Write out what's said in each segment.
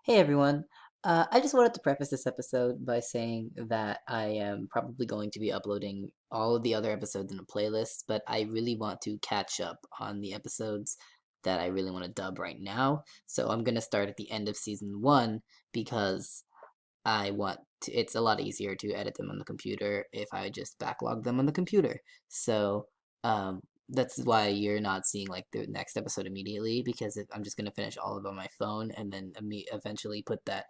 Hey everyone. I just wanted to preface this episode by saying that I am probably going to be uploading all of the other episodes in a playlist, but I really want to catch up on the episodes that I really want to dub right now. So I'm going to start at the end of season 1 because it's a lot easier to edit them on the computer if I just backlog them on the computer. So, that's why you're not seeing like the next episode immediately because I'm just gonna finish all of it on my phone and then eventually put that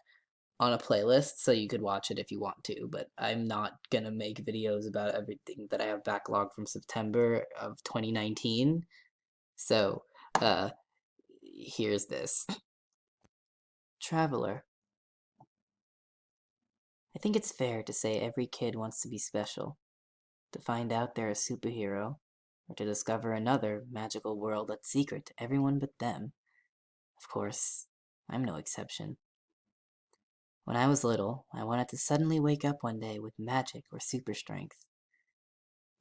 on a playlist so you could watch it if you want to. But I'm not gonna make videos about everything that I have backlogged from September of 2019. So, uh, here's this. Traveler. I think it's fair to say every kid wants to be special, to find out they're a superhero, or to discover another magical world that's secret to everyone but them. Of course, I'm no exception. When I was little, I wanted to suddenly wake up one day with magic or super strength.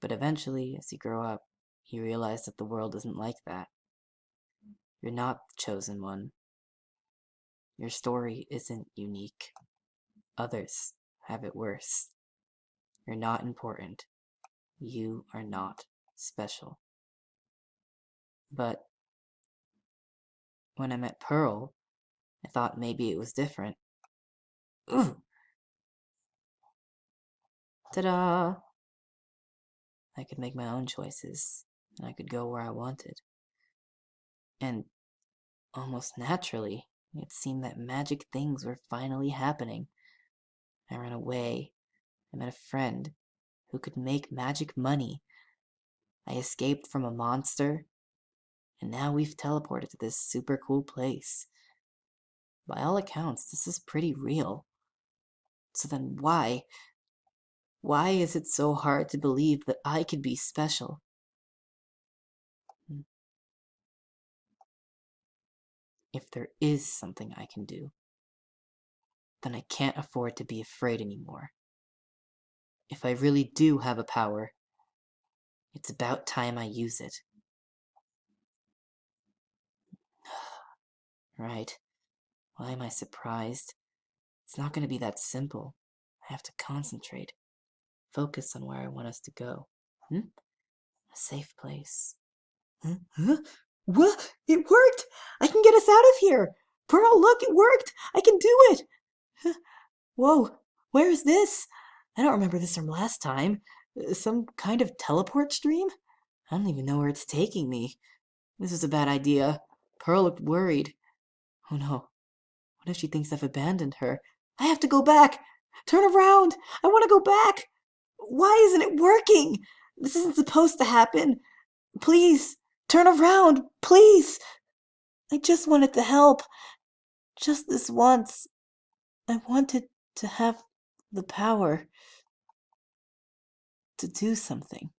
But eventually, as you grow up, you realize that the world isn't like that. You're not the chosen one. Your story isn't unique. Others have it worse. You're not important. You are not special. But when I met Pearl, I thought maybe it was different. Ooh! Ta-da! I could make my own choices, and I could go where I wanted. And almost naturally, it seemed that magic things were finally happening. I ran away. I met a friend who could make magic money. I escaped from a monster, and now we've teleported to this super cool place. By all accounts, this is pretty real. So then why is it so hard to believe that I could be special? If there is something I can do, then I can't afford to be afraid anymore. If I really do have a power, it's about time I use it. Right. Why am I surprised? It's not going to be that simple. I have to concentrate. Focus on where I want us to go. A safe place. Huh? Huh? What? It worked! I can get us out of here! Pearl, look, it worked! I can do it! Whoa, where is this? I don't remember this from last time. Some kind of teleport stream? I don't even know where it's taking me. This is a bad idea. Pearl looked worried. Oh no. What if she thinks I've abandoned her? I have to go back! Turn around! I want to go back! Why isn't it working? This isn't supposed to happen. Please, turn around! Please! I just wanted to help. Just this once. I wanted to have the power to do something.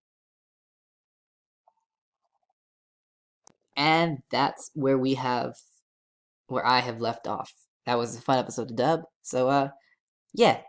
And that's where I have left off. That was a fun episode to dub. So, yeah,